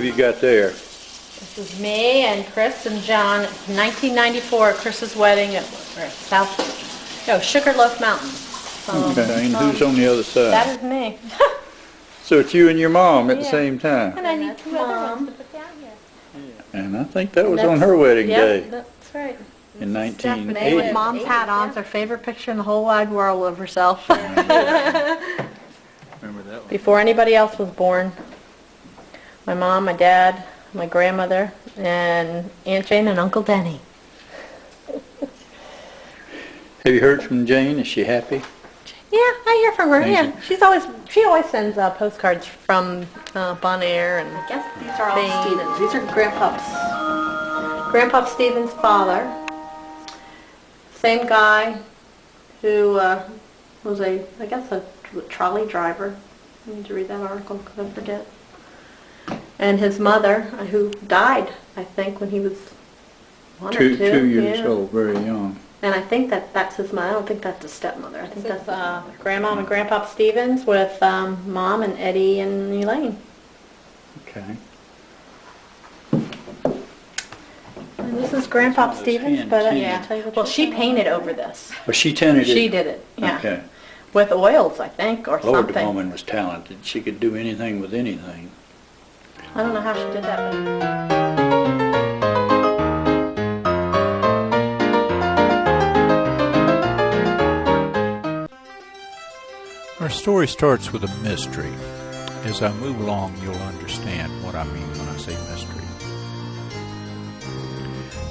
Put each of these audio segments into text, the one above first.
have you got there? This is me and Chris and John. 1994, Chris's wedding at Sugarloaf Mountain. Okay, and who's on the other side? That is me. So it's you and your mom at the same time. And I need two other ones to put down here. And I think that was on her wedding day Yep, that's right. in Stephanie 1980. with Mom's hat on. It's her favorite picture in the whole wide world of herself. Remember that one? Before anybody else was born. My mom, my dad, my grandmother, and Aunt Jane and Uncle Denny. Have you heard from Jane? Is she happy? Yeah, I hear from her. Amazing. Yeah, she always sends postcards from Bon Air, and I guess these are all Maine. Stevens. These are Grandpa Stevens' father. Same guy who was a trolley driver. I need to read that article because I forget. And his mother, who died, I think, when he was 1 or 2. 2 years old, very young. And I think that's his mother. I don't think that's his stepmother. I think that's Grandma and Grandpa Stevens with Mom and Eddie and Elaine. Okay. And this is Grandpa Stevens, but well, she painted over this. Well, she tinted it. She did it, yeah. Okay. With oils, I think, or Lord, something. the woman was talented. She could do anything with anything. I don't know how she did that, but... Our story starts with a mystery. As I move along, you'll understand what I mean when I say mystery.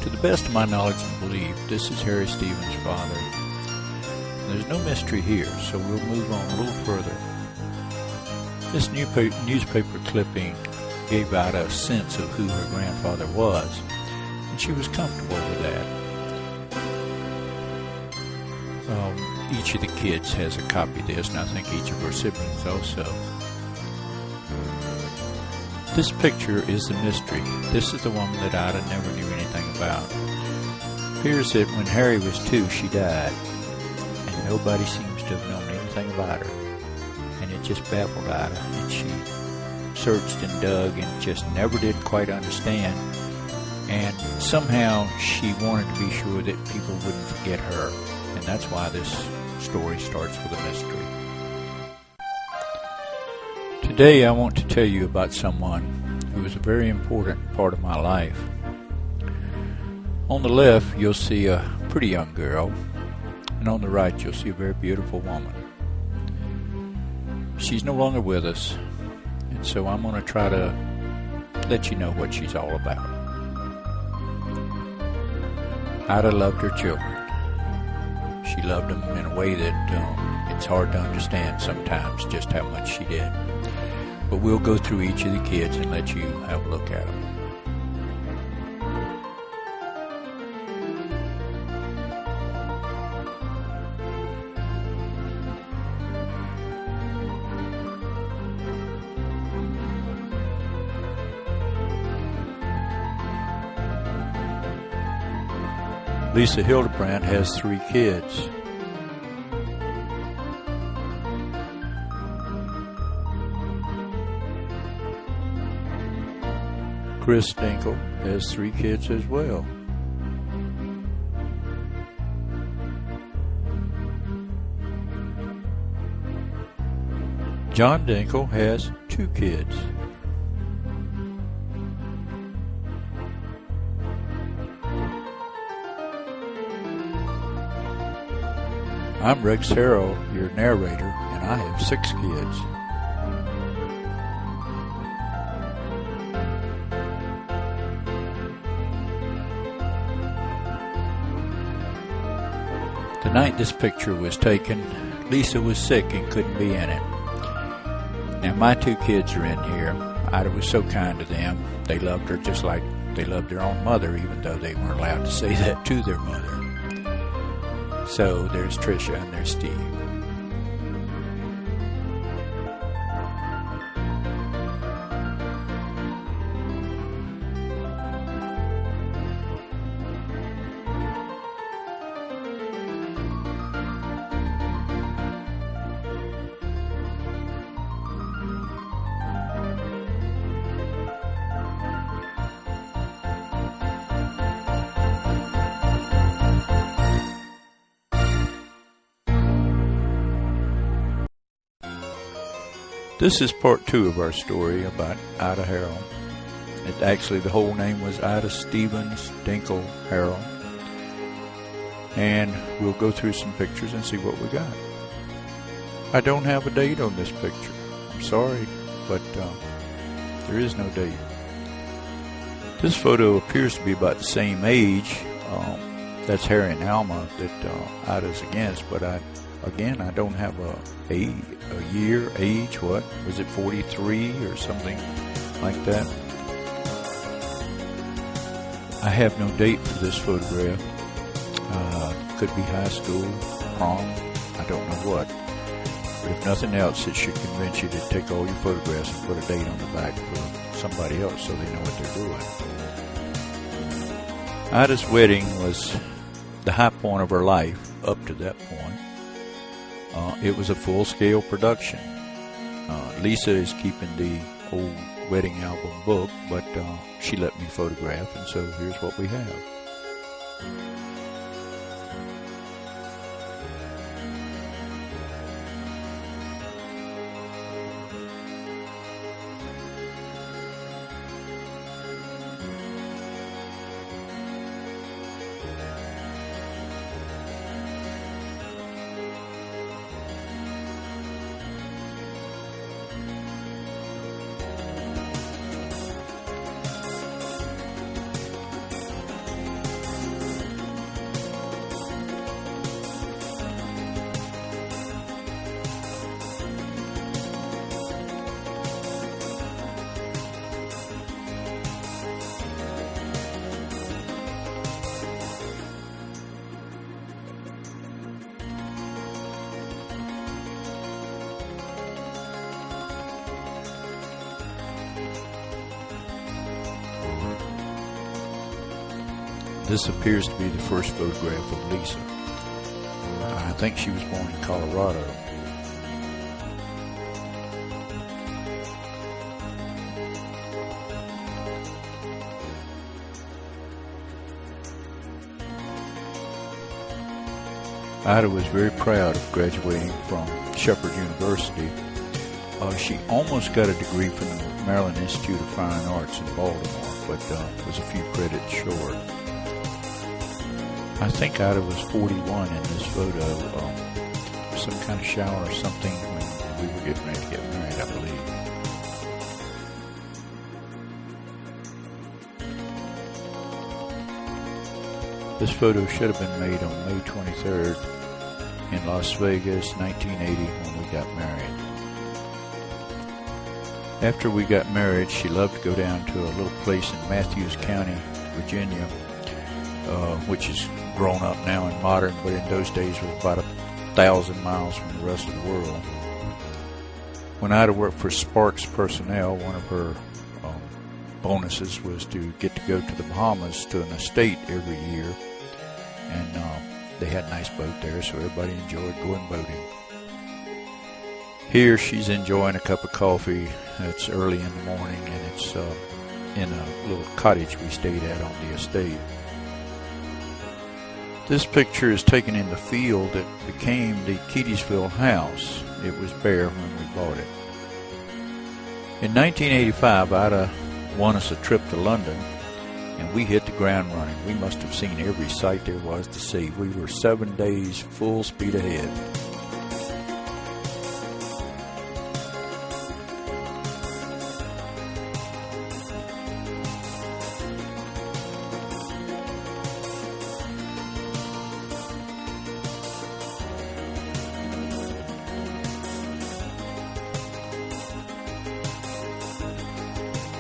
To the best of my knowledge and belief, this is Harry Stevens' father. There's no mystery here, so we'll move on a little further. This newspaper clipping gave out a sense of who her grandfather was, and she was comfortable with that. Each of the kids has a copy of this, and I think each of her siblings also. This picture is the mystery. This is the woman that Ida never knew anything about. It appears that when Harry was 2, she died, and nobody seems to have known anything about her. And it just baffled Ida, and she searched and dug and just never did quite understand. And somehow she wanted to be sure that people wouldn't forget her, and that's why this story starts with a mystery. Today I want to tell you about someone who was a very important part of my life. On the left you'll see a pretty young girl, and on the right you'll see a very beautiful woman. She's no longer with us, and so I'm going to try to let you know what she's all about. Ida loved her children. She loved them in a way that it's hard to understand sometimes just how much she did. But we'll go through each of the kids and let you have a look at them. Lisa Hildebrandt has 3 kids. Chris Dinkle has 3 kids as well. John Dinkle has 2 kids. I'm Rex Harrell, your narrator, and I have 6 kids. The night this picture was taken, Lisa was sick and couldn't be in it. Now my 2 kids are in here. Ida was so kind to them. They loved her just like they loved their own mother, even though they weren't allowed to say that to their mother. So there's Tricia and there's Steve. This is part 2 of our story about Ida Harrell. Actually, the whole name was Ida Stevens Dinkle Harrell. And we'll go through some pictures and see what we got. I don't have a date on this picture. I'm sorry, but there is no date. This photo appears to be about the same age. That's Harry and Alma that Ida's against, but I don't have a year, age, what? Was it 43 or something like that? I have no date for this photograph. Could be high school, prom, I don't know what. But if nothing else, it should convince you to take all your photographs and put a date on the back for somebody else so they know what they're doing. Ida's wedding was the high point of her life up to that point. It was a full-scale production. Lisa is keeping the old wedding album book, but she let me photograph, and so here's what we have. This appears to be the first photograph of Lisa. I think she was born in Colorado. Ida was very proud of graduating from Shepherd University. She almost got a degree from the Maryland Institute of Fine Arts in Baltimore, but was a few credits short. I think Ida was 41 in this photo. Some kind of shower or something when we were getting ready to get married, I believe. This photo should have been made on May 23rd in Las Vegas, 1980, when we got married. After we got married, she loved to go down to a little place in Matthews County, Virginia, which is grown up now and modern, but in those days was about 1,000 miles from the rest of the world. When Ida worked for Sparks Personnel, one of her bonuses was to get to go to the Bahamas to an estate every year, and they had a nice boat there, so everybody enjoyed going boating. Here she's enjoying a cup of coffee. It's early in the morning, and it's in a little cottage we stayed at on the estate. This picture is taken in the field that became the Keedysville house. It was bare when we bought it. In 1985, Ida won us a trip to London, and we hit the ground running. We must have seen every sight there was to see. We were 7 days full speed ahead.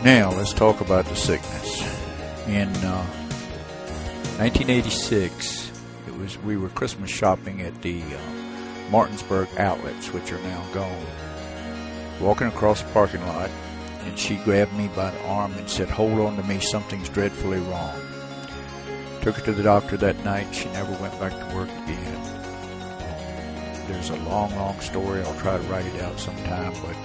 Now, let's talk about the sickness. In 1986, we were Christmas shopping at the Martinsburg outlets, which are now gone. Walking across the parking lot, and she grabbed me by the arm and said, "Hold on to me, something's dreadfully wrong." Took her to the doctor that night. She never went back to work again. There's a long, long story. I'll try to write it out sometime, but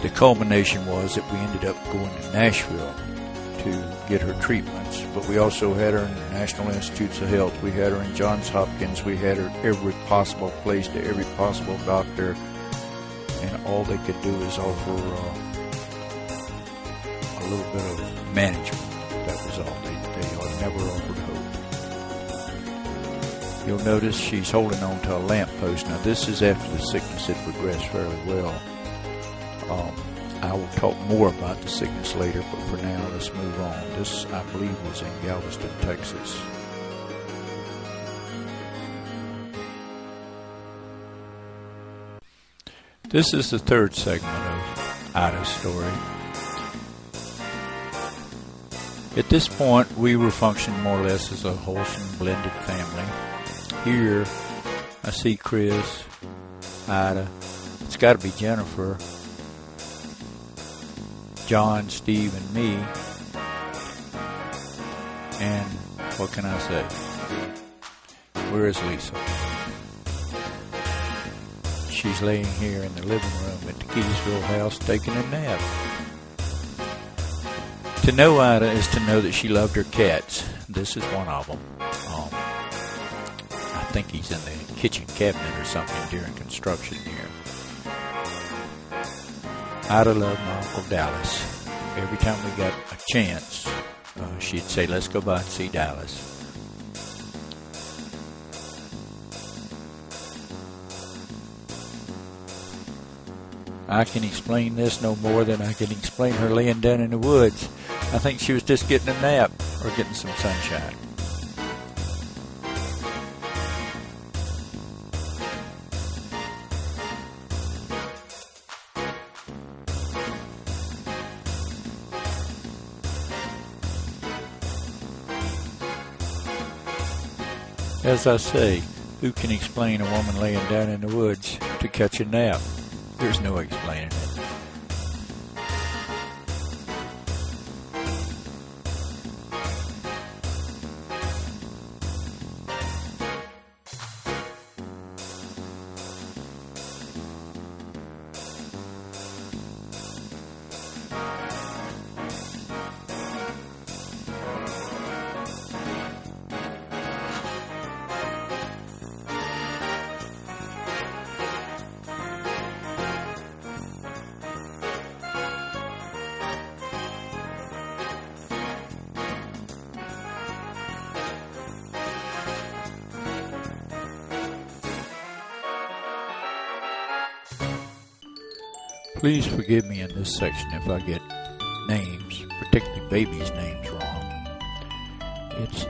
the culmination was that we ended up going to Nashville to get her treatments, but we also had her in the National Institutes of Health. We had her in Johns Hopkins. We had her every possible place to every possible doctor. and all they could do is offer a little bit of management. That was all. They never offered hope. You'll notice she's holding on to a lamppost. Now, this is after the sickness had progressed fairly well. I will talk more about the sickness later, but for now, let's move on. This, I believe, was in Galveston, Texas. This is the third segment of Ida's story. At this point, we were functioning more or less as a wholesome, blended family. Here, I see Chris, Ida, it's got to be Jennifer, John, Steve, and me. And what can I say? Where is Lisa? She's laying here in the living room at the Keysville house taking a nap. To know Ida is to know that she loved her cats. This is one of them. I think he's in the kitchen cabinet or something during construction here. Ida loved my Uncle Dallas. Every time we got a chance, she'd say, let's go by and see Dallas. I can explain this no more than I can explain her laying down in the woods. I think she was just getting a nap or getting some sunshine. As I say, who can explain a woman laying down in the woods to catch a nap? There's no explaining it. Please forgive me in this section if I get names, particularly babies' names, wrong.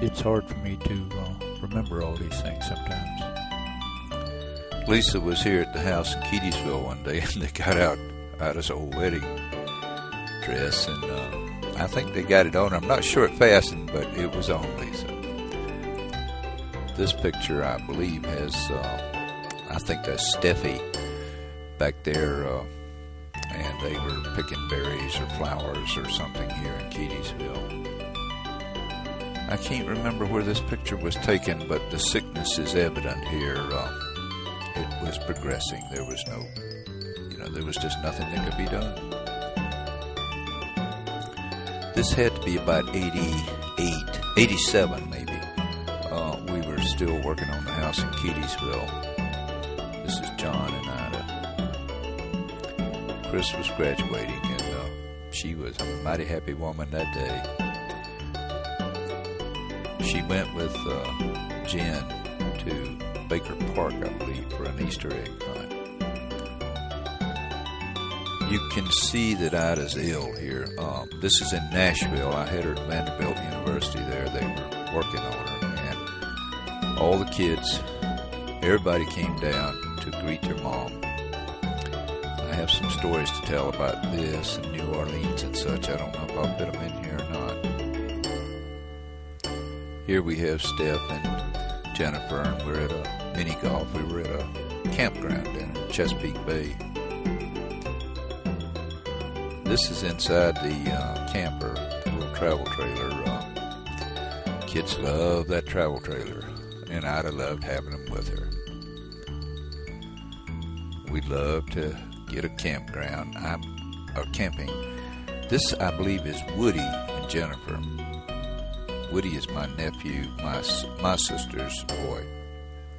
It's hard for me to remember all these things sometimes. Lisa was here at the house in Keedysville one day, and they got out Ida's old wedding dress, and I think they got it on. I'm not sure it fastened, but it was on Lisa. This picture, I believe, has, I think that's Steffi back there, and they were picking berries or flowers or something here in Keedysville. I can't remember where this picture was taken, but the sickness is evident here. It was progressing. There was no, there was just nothing that could be done. This had to be about 88, 87 maybe. We were still working on the house in Keedysville. This is John and Ida. Chris was graduating, and she was a mighty happy woman that day. She went with Jen to Baker Park, I believe, for an Easter egg hunt. You can see that Ida's ill here. This is in Nashville. I had her at Vanderbilt University there. They were working on her, and all the kids, everybody came down to greet their mom. I have some stories to tell about this and New Orleans and such. I don't know if I'll fit them in here or not. Here we have Steph and Jennifer, and we're at a mini golf. We were at a campground in Chesapeake Bay. This is inside the camper, the little travel trailer. Kids love that travel trailer, and Ida loved having them with her. We love to get a campground. Camping. This, I believe, is Woody and Jennifer. Woody is my nephew, my sister's boy.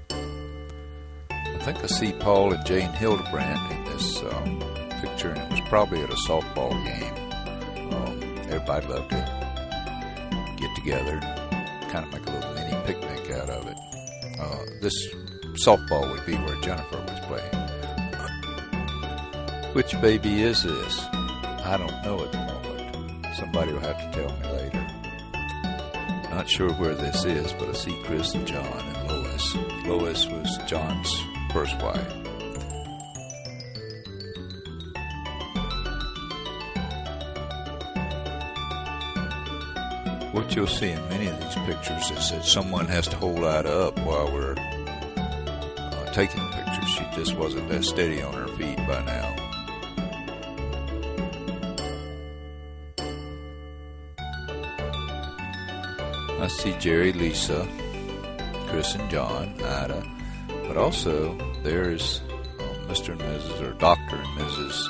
I think I see Paul and Jane Hildebrandt in this picture, and it was probably at a softball game. Everybody loved to get together and kind of make a little mini picnic out of it. This softball would be where Jennifer was playing. Which baby is this? I don't know at the moment. Somebody will have to tell me later. Not sure where this is, but I see Chris and John and Lois. Lois was John's first wife. What you'll see in many of these pictures is that someone has to hold Ida up while we're taking the pictures. She just wasn't that steady on her feet by now. I see Jerry, Lisa, Chris and John, Ida, but also there's Mr. and Mrs. or Dr. and Mrs.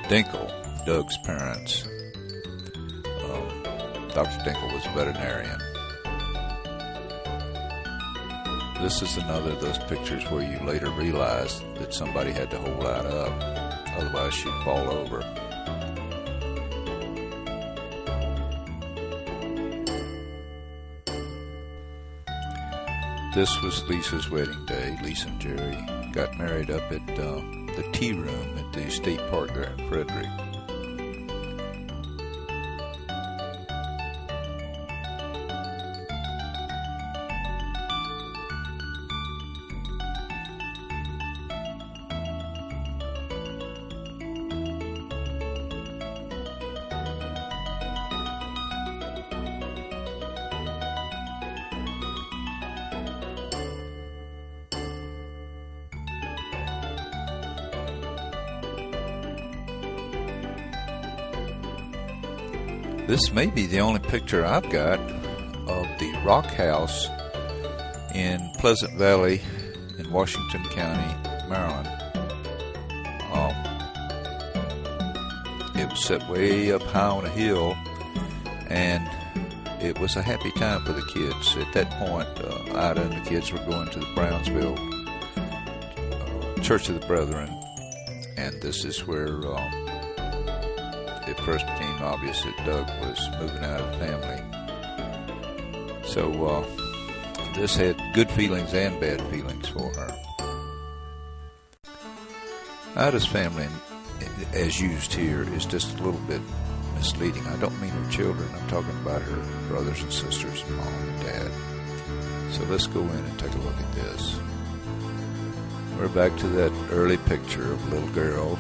Dinkle, Doug's parents. Dr. Dinkle was a veterinarian. This is another of those pictures where you later realize that somebody had to hold Ida up, otherwise she'd fall over. This was Lisa's wedding day. Lisa and Jerry got married up at the tea room at the state park there in Frederick. This may be the only picture I've got of the Rock House in Pleasant Valley in Washington County, Maryland. It was set way up high on a hill, and it was a happy time for the kids. At that point, Ida and the kids were going to the Brownsville Church of the Brethren, and this is where it first became obvious that Doug was moving out of the family. So this had good feelings and bad feelings for her. Ida's family, as used here, is just a little bit misleading. I don't mean her children. I'm talking about her brothers and sisters, mom and dad. So let's go in and take a look at this. We're back to that early picture of a little girl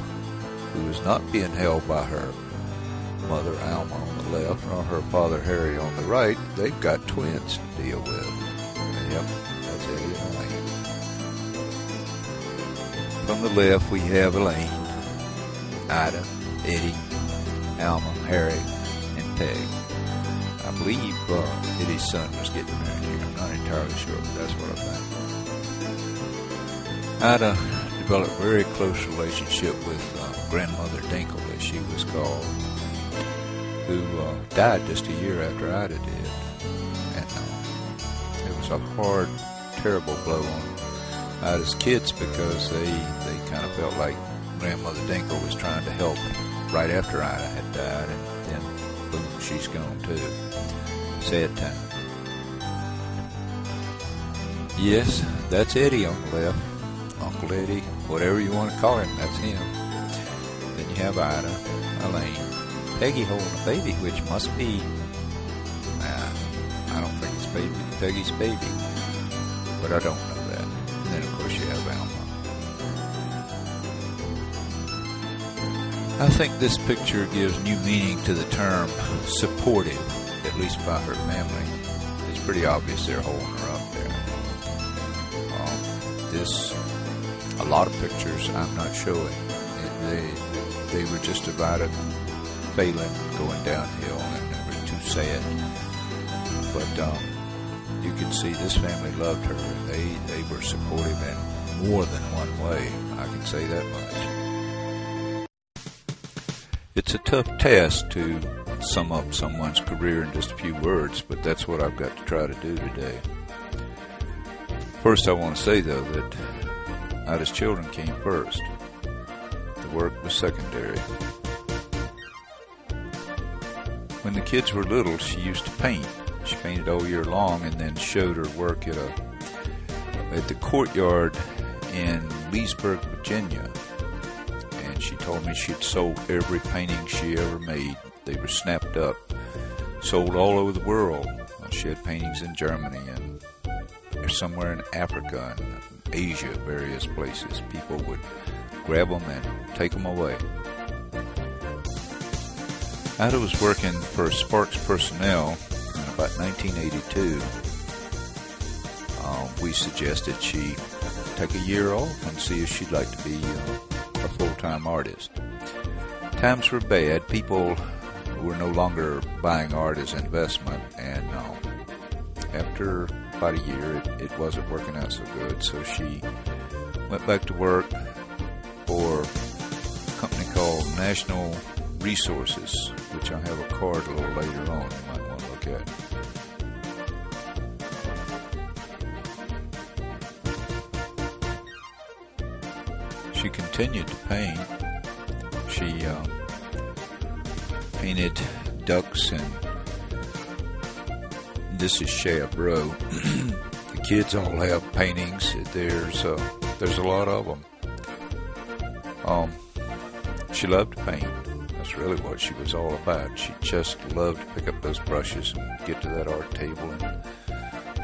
who is not being held by her mother Alma on the left, nor her father Harry on the right. They've got twins to deal with. Yep, that's Eddie and Elaine. From the left we have Elaine, Ida, Eddie, Alma, Harry, and Peg. I believe Eddie's son was getting married here. I'm not entirely sure, but that's what I think. Ida developed a very close relationship with Grandmother Dinkle, as she was called, who died just a year after Ida did. And it was a hard, terrible blow on Ida's kids because they kind of felt like Grandmother Dinkle was trying to help right after Ida had died, and then boom, she's gone too. Sad time. Yes, that's Eddie on the left. Uncle Eddie, whatever you want to call him, that's him. Then you have Ida, Elaine, Peggy holding a baby, which must be, I don't think it's Peggy's baby, but I don't know that. And then of course you have Alma. I think this picture gives new meaning to the term supportive, at least by her family. It's pretty obvious they're holding her up there. A lot of pictures I'm not showing. They were just about it failing, going downhill, and they were too sad. But you can see this family loved her. They were supportive in more than one way. I can say that much. It's a tough task to sum up someone's career in just a few words, but that's what I've got to try to do today. First, I want to say, though, that Ida's children came first. The work was secondary. When the kids were little, she used to paint. She painted all year long and then showed her work at the courtyard in Leesburg, Virginia. And she told me she'd sold every painting she ever made. They were snapped up, sold all over the world. She had paintings in Germany and somewhere in Africa and Asia, various places. People would grab them and take them away. Ada was working for Sparks Personnel in about 1982. We suggested she take a year off and see if she'd like to be a full-time artist. Times were bad. People were no longer buying art as investment, and after about a year, it wasn't working out so good, so she went back to work for a company called National Resources, which I have a card a little later on you might want to look at. She continued to paint. She painted ducks, and this is Chabrol. The kids all have paintings. There's a lot of them. She loved to paint. That's really what she was all about. She just loved to pick up those brushes and get to that art table and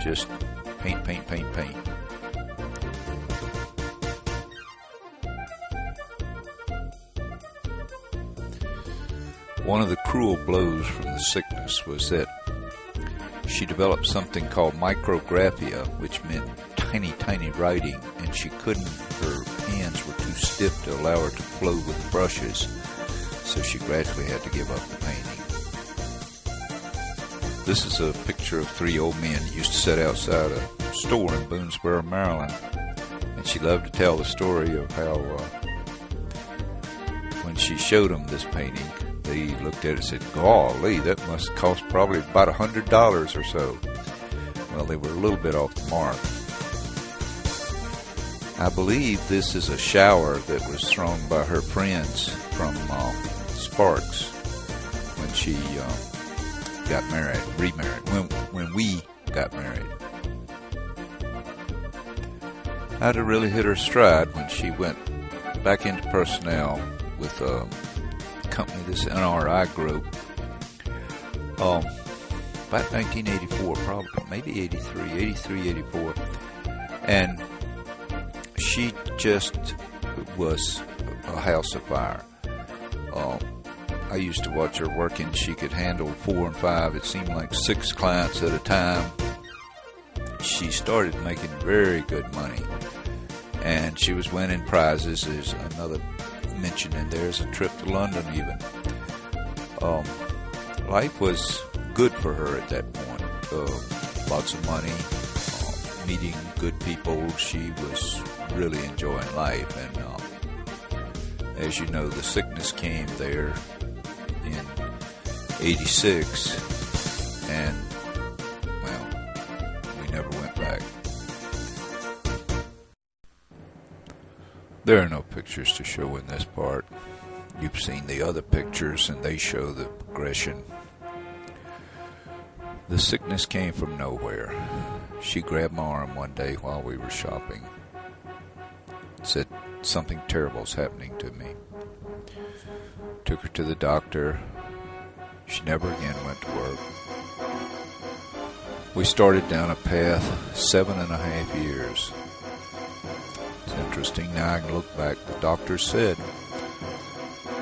just paint, paint, paint, paint. One of the cruel blows from the sickness was that she developed something called micrographia, which meant tiny, tiny writing, and her hands were too stiff to allow her to flow with the brushes, so she gradually had to give up the painting. This is a picture of three old men who used to sit outside a store in Boonesboro, Maryland, and she loved to tell the story of how when she showed them this painting, they looked at it and said, golly, that must cost probably about $100 or so. Well, they were a little bit off the mark. I believe this is a shower that was thrown by her friends from Sparks when she got married, remarried, when we got married. Ada really hit her stride when she went back into personnel with company, this NRI group, about 1984, probably, maybe 83, 84, and she just was a house of fire. I used to watch her working. She could handle 4 and 5, it seemed like 6 clients at a time. She started making very good money, and she was winning prizes. There's another mention in there, is a trip to London even. Life was good for her at that point. Lots of money, meeting good people. She was really enjoying life, and as you know, the sickness came there in 86, and well, we never went back. There are no pictures to show in this part. You've seen the other pictures, and they show the progression. The sickness came from nowhere. She grabbed my arm one day while we were shopping. Said, something terrible's happening to me. Took her to the doctor. She never again went to work. We started down a path 7.5 years. It's interesting, now I can look back. The doctor said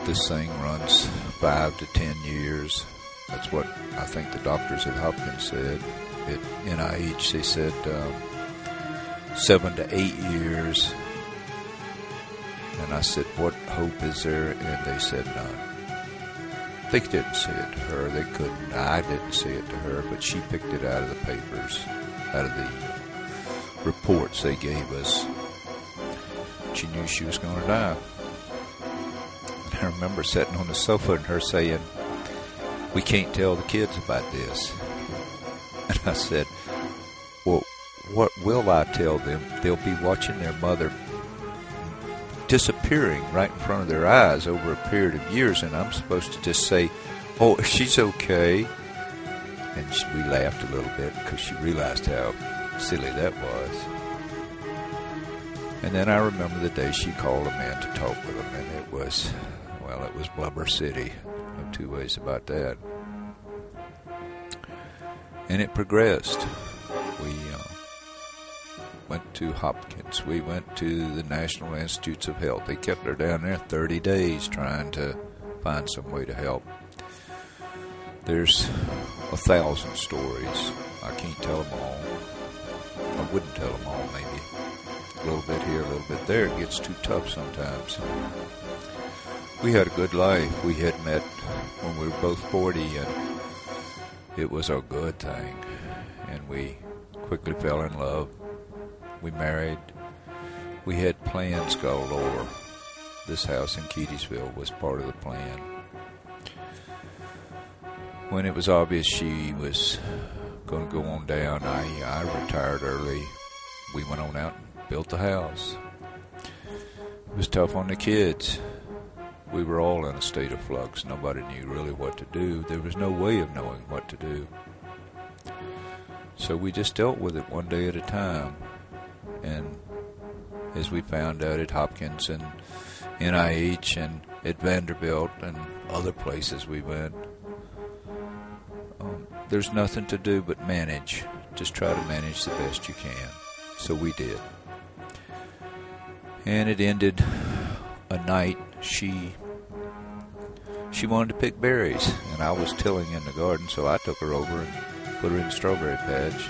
this thing runs 5 to 10 years. That's what I think the doctors at Hopkins said. At NIH, they said 7 to 8 years. And I said, what hope is there? And they said none. They didn't say it to her. They couldn't. I didn't say it to her, but she picked it out of the papers, out of the reports they gave us. She knew she was going to die. And I remember sitting on the sofa and her saying, we can't tell the kids about this. And I said, well, what will I tell them? They'll be watching their mother disappearing right in front of their eyes over a period of years, and I'm supposed to just say, "Oh, she's okay." And we laughed a little bit because she realized how silly that was. And then I remember the day she called him in to talk with him, and it was Blubber City. No two ways about that. And it progressed. We went to Hopkins. We went to the National Institutes of Health. They kept her down there 30 days trying to find some way to help. There's 1,000 stories. I can't tell them all. I wouldn't tell them all, maybe. A little bit here, a little bit there. It gets too tough sometimes. We had a good life. We had met when we were both 40, and it was a good thing. And we quickly fell in love. We married. We had plans galore. This house in Keedysville was part of the plan. When it was obvious she was going to go on down, I retired early. We went on out and built the house. It was tough on the kids. We were all in a state of flux. Nobody knew really what to do. There was no way of knowing what to do. So we just dealt with it one day at a time. And as we found out at Hopkins and NIH and at Vanderbilt and other places we went, there's nothing to do but manage. Just try to manage the best you can. So we did. And it ended a night she wanted to pick berries, and I was tilling in the garden, so I took her over and put her in the strawberry patch.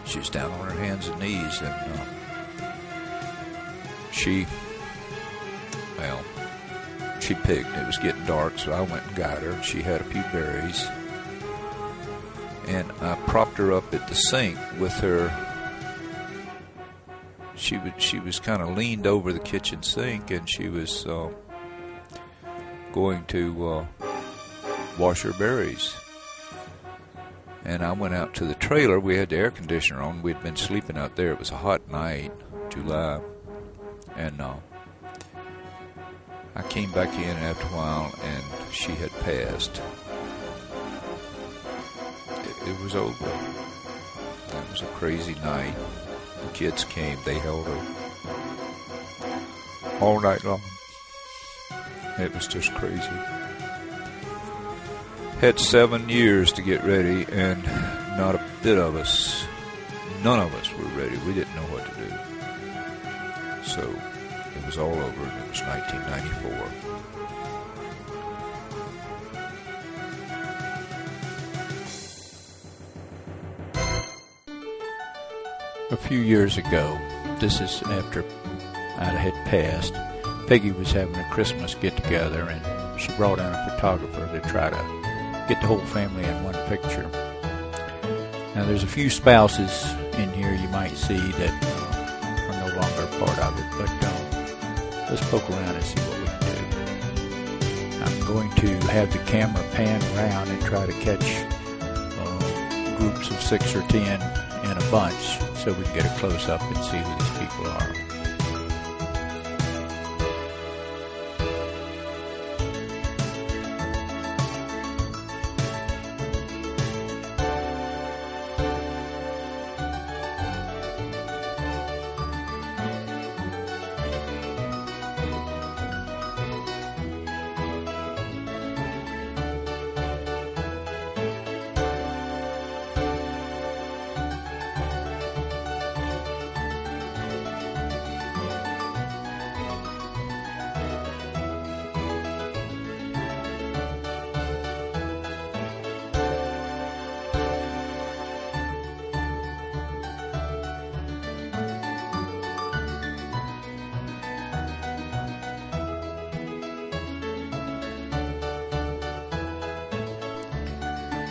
She was down on her hands and knees, and she picked. It was getting dark, so I went and got her. She had a few berries, and I propped her up at the sink with her. She was kind of leaned over the kitchen sink, and she was going to wash her berries. And I went out to the trailer. We had the air conditioner on. We'd been sleeping out there. It was a hot night, July, and I came back in after a while, and she had passed. It was over. It was a crazy night. The kids came. They held her all night long. It was just crazy. Had 7 years to get ready, and not a bit of us, none of us were ready. We didn't know what to do. So it was all over, and it was 1994. A few years ago, this is after I had passed, Peggy was having a Christmas get-together, and she brought in a photographer to try to get the whole family in one picture. Now, there's a few spouses in here you might see that are no longer a part of it, but let's poke around and see what we can do. I'm going to have the camera pan around and try to catch groups of 6 or 10 in a bunch, so we can get a close-up and see who these people are.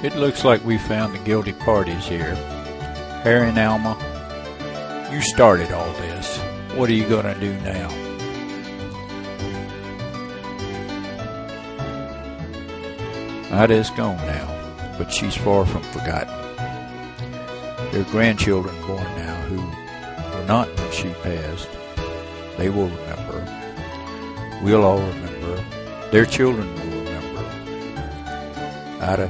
It looks like we found the guilty parties here. Harry and Alma, you started all this. What are you going to do now? Ida's gone now, but she's far from forgotten. There are grandchildren born now who were not when she passed, They will remember. We'll all remember. Their children will remember. Ida,